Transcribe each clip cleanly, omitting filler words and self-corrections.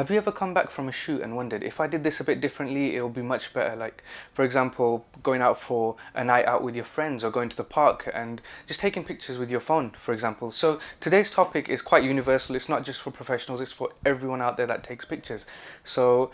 Have you ever come back from a shoot and wondered, if I did this a bit differently, it'll be much better? Like, for example, going out for a night out with your friends or going to the park and just taking pictures with your phone, for example. So today's topic is quite universal. It's not just for professionals, it's for everyone out there that takes pictures. So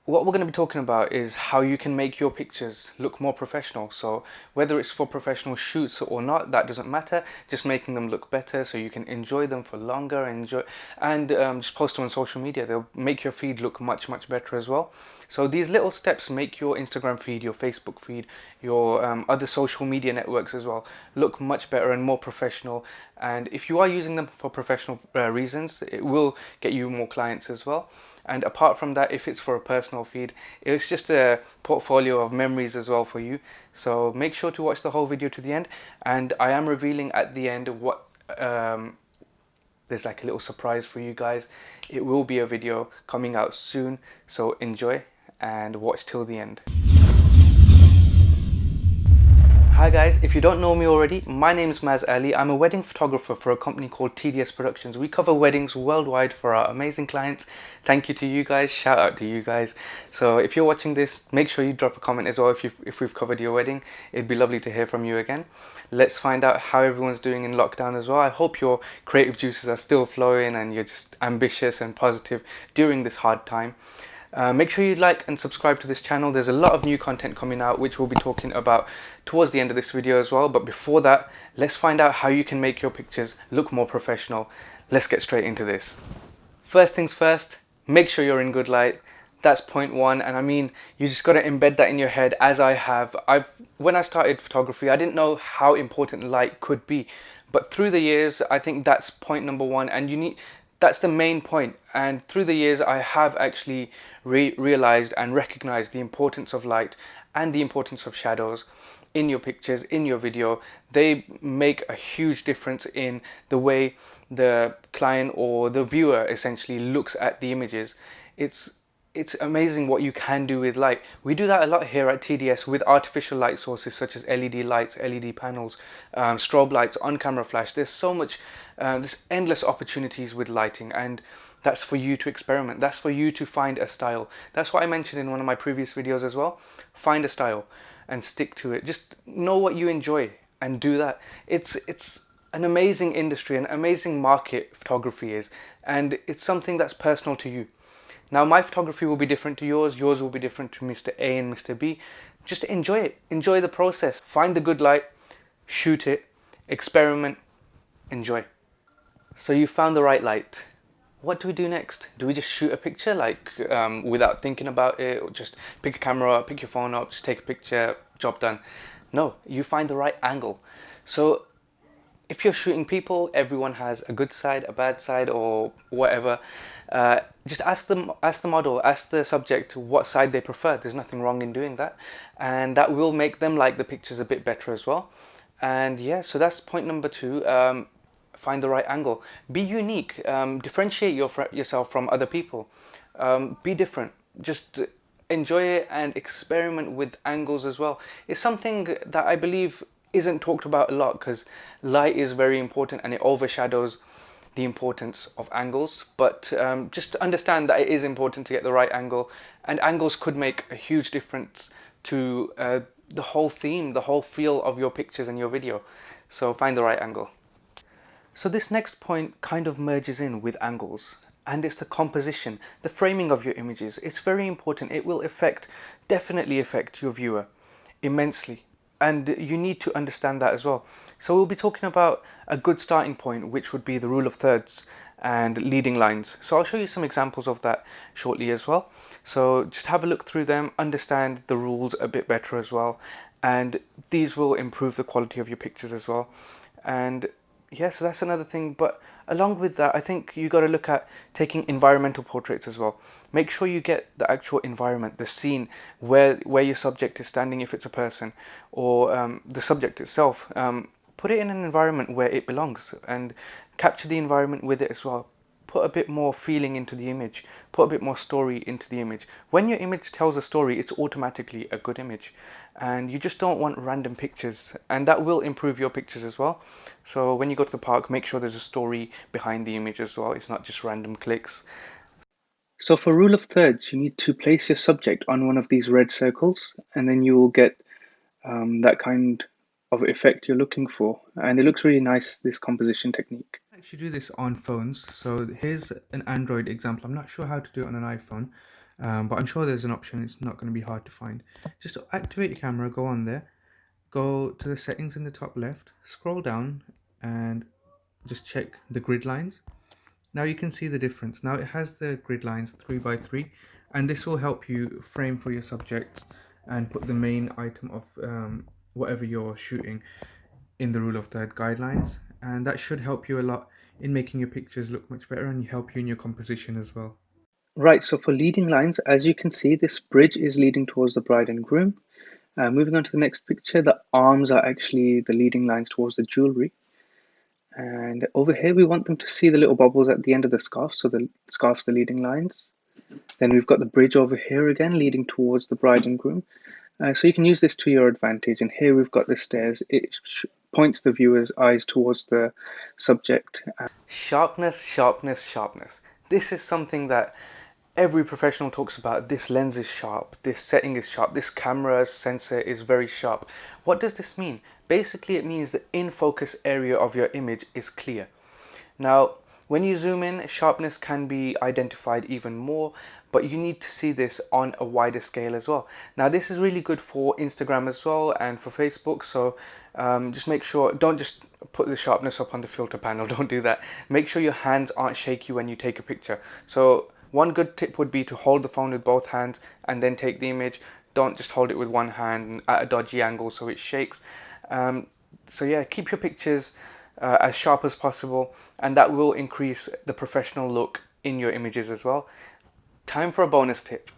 what we're going to be talking about is how you can make your pictures look more professional. So whether it's for professional shoots or not, that doesn't matter. Just making them look better so you can enjoy them for longer, and just post them on social media. They'll make your feed look much better as well. So these little steps make your Instagram feed, your Facebook feed, your other social media networks as well look much better and more professional. And if you are using them for professional reasons, it will get you more clients as well. And apart from that, if it's for a personal feed, it's just a portfolio of memories as well for you. So make sure to watch the whole video to the end. And I am revealing at the end what there's like a little surprise for you guys. It will be a video coming out soon, so enjoy and watch till the end. Hi guys, if you don't know me already, my name is Maz Ali. I'm a wedding photographer for a company called TDS Productions. We cover weddings worldwide for our amazing clients. Thank you to you guys, shout out to you guys. So if you're watching this, make sure you drop a comment as well if we've covered your wedding. It'd be lovely to hear from you again. Let's find out how everyone's doing in lockdown as well. I hope your creative juices are still flowing and you're just ambitious and positive during this hard time. Make sure you like and subscribe to this channel. There's a lot of new content coming out which we'll be talking about towards the end of this video as well. But before that, let's find out how you can make your pictures look more professional. Let's get straight into this. First things first, make sure you're in good light. That's point one. And I mean, you just got to embed that in your head, as I have. When I started photography, I didn't know how important light could be. But through the years, I think that's point number one. And that's the main point. And through the years, I have actually realized and recognized the importance of light and the importance of shadows in your pictures, in your video. They make a huge difference in the way the client or the viewer essentially looks at the images. It's amazing what you can do with light. We do that a lot here at TDS with artificial light sources such as LED lights, LED panels, strobe lights, on-camera flash. There's so much, there's endless opportunities with lighting, and that's for you to experiment. That's for you to find a style. That's what I mentioned in one of my previous videos as well. Find a style and stick to it. Just know what you enjoy and do that. It's an amazing industry, an amazing market photography is, and it's something that's personal to you. Now, my photography will be different to yours. Yours will be different to Mr. A and Mr. B. Just enjoy it. Enjoy the process. Find the good light, shoot it, experiment, enjoy. So you found the right light. What do we do next? Do we just shoot a picture like without thinking about it, or just pick a camera up, pick your phone up, just take a picture, job done? No, you find the right angle. So if you're shooting people, everyone has a good side, a bad side, or whatever. Just ask the model, ask the subject what side they prefer. There's nothing wrong in doing that, and that will make them like the pictures a bit better as well. And yeah, so that's point number two. Find the right angle. Be unique. Differentiate yourself from other people. Be different. Just enjoy it and experiment with angles as well. It's something that I believe isn't talked about a lot, because light is very important and it overshadows the importance of angles. But just understand that it is important to get the right angle, and angles could make a huge difference to the whole theme, the whole feel of your pictures and your video. So find the right angle. So this next point kind of merges in with angles, and it's the composition, the framing of your images. It's very important. It will definitely affect your viewer immensely, and you need to understand that as well. So we'll be talking about a good starting point, which would be the rule of thirds and leading lines. So I'll show you some examples of that shortly as well. So just have a look through them, understand the rules a bit better as well, and these will improve the quality of your pictures as well. And yeah, so that's another thing. But along with that, I think you got to look at taking environmental portraits as well. Make sure you get the actual environment, the scene, where your subject is standing, if it's a person, or the subject itself. Put it in an environment where it belongs and capture the environment with it as well. Put a bit more feeling into the image, put a bit more story into the image. When your image tells a story, it's automatically a good image, and you just don't want random pictures, and that will improve your pictures as well. So when you go to the park, make sure there's a story behind the image as well. It's not just random clicks. So for rule of thirds, you need to place your subject on one of these red circles, and then you will get that kind of effect you're looking for. And it looks really nice, this composition technique. I actually do this on phones. So here's an Android example. I'm not sure how to do it on an iPhone, but I'm sure there's an option. It's not going to be hard to find. Just to activate your camera, go on there, go to the settings in the top left, scroll down, and just check the grid lines. Now you can see the difference. Now it has the grid lines 3 by 3, and this will help you frame for your subjects and put the main item of whatever you're shooting in the rule of third guidelines, and that should help you a lot in making your pictures look much better and help you in your composition as well. Right, so for leading lines, as you can see, this bridge is leading towards the bride and groom. Moving on to the next picture, the arms are actually the leading lines towards the jewelry. And over here, we want them to see the little bubbles at the end of the scarf, so the scarf's the leading lines. Then we've got the bridge over here again, leading towards the bride and groom. So you can use this to your advantage. And here we've got the stairs. It points the viewer's eyes towards the subject. Sharpness, sharpness, sharpness. This is something that every professional talks about. This lens is sharp, this setting is sharp, this camera sensor is very sharp. What does this mean? Basically, it means the in focus area of your image is clear. Now, when you zoom in, sharpness can be identified even more, but you need to see this on a wider scale as well. Now, this is really good for Instagram as well and for Facebook, so just make sure, don't just put the sharpness up on the filter panel, don't do that. Make sure your hands aren't shaky when you take a picture. So one good tip would be to hold the phone with both hands and then take the image. Don't just hold it with one hand at a dodgy angle so it shakes. So yeah, keep your pictures as sharp as possible, and that will increase the professional look in your images as well. Time for a bonus tip.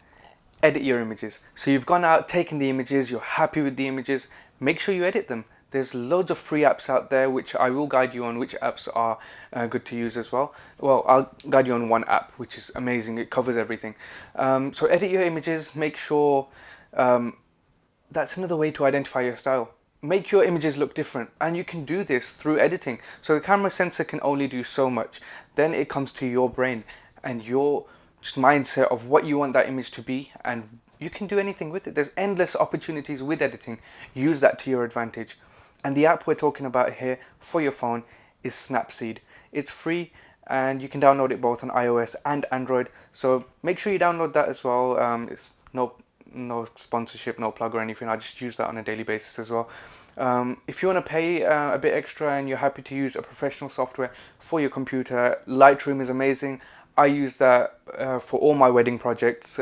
Edit your images. So you've gone out, taken the images, you're happy with the images, make sure you edit them. There's loads of free apps out there which I will guide you on which apps are good to use as well. Well, I'll guide you on one app which is amazing, it covers everything. So edit your images, make sure that's another way to identify your style. Make your images look different, and you can do this through editing. So the camera sensor can only do so much. Then it comes to your brain and your just mindset of what you want that image to be, and you can do anything with it. There's endless opportunities with editing. Use that to your advantage. And the app we're talking about here for your phone is Snapseed. It's free and you can download it both on iOS and Android. So make sure you download that as well. It's no sponsorship, no plug or anything. I just use that on a daily basis as well. If you want to pay a bit extra and you're happy to use a professional software for your computer, Lightroom is amazing. I use that for all my wedding projects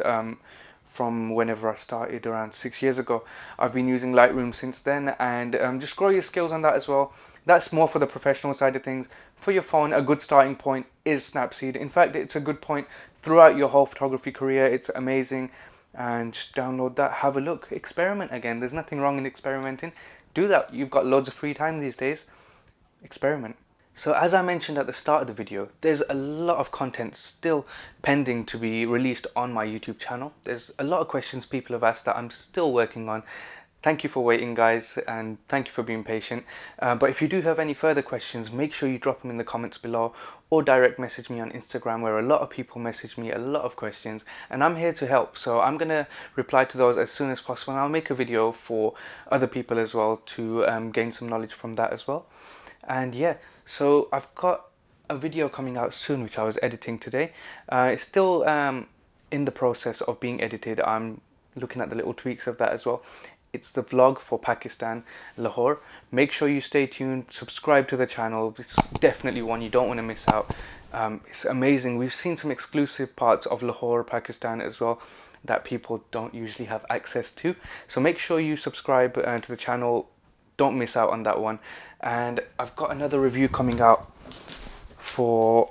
from whenever I started around 6 years ago. I've been using Lightroom since then, and just grow your skills on that as well. That's more for the professional side of things. For your phone, a good starting point is Snapseed. In fact, it's a good point throughout your whole photography career. It's amazing. And just download that, have a look, experiment again. There's nothing wrong in experimenting. Do that. You've got loads of free time these days. Experiment. So as I mentioned at the start of the video, there's a lot of content still pending to be released on my YouTube channel. There's a lot of questions people have asked that I'm still working on. Thank you for waiting, guys, and thank you for being patient. But if you do have any further questions, make sure you drop them in the comments below or direct message me on Instagram, where a lot of people message me a lot of questions, and I'm here to help. So I'm going to reply to those as soon as possible, and I'll make a video for other people as well to gain some knowledge from that as well. And yeah, so I've got a video coming out soon which I was editing today. It's still in the process of being edited. I'm looking at the little tweaks of that as well. It's the vlog for Pakistan, Lahore. Make sure you stay tuned, subscribe to the channel. It's definitely one you don't want to miss out. It's amazing. We've seen some exclusive parts of Lahore, Pakistan as well that people don't usually have access to. So make sure you subscribe to the channel. Don't miss out on that one. And I've got another review coming out for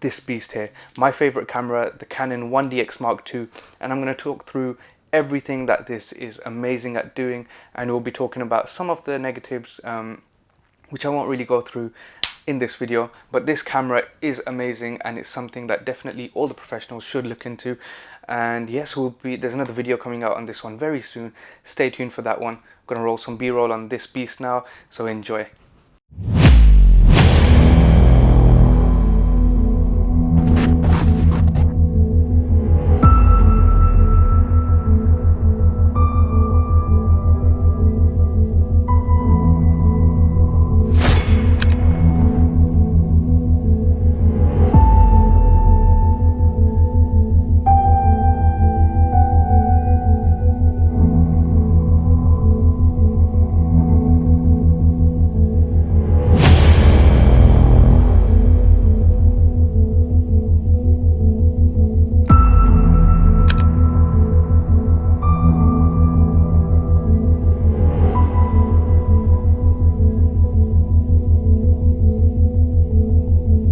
this beast here, my favorite camera, the Canon 1DX Mark II, and I'm going to talk through everything that this is amazing at doing, and we'll be talking about some of the negatives which I won't really go through in this video. But this camera is amazing, and it's something that definitely all the professionals should look into. And yes, there's another video coming out on this one very soon. Stay tuned for that one. I'm gonna roll some B-roll on this beast now, so enjoy.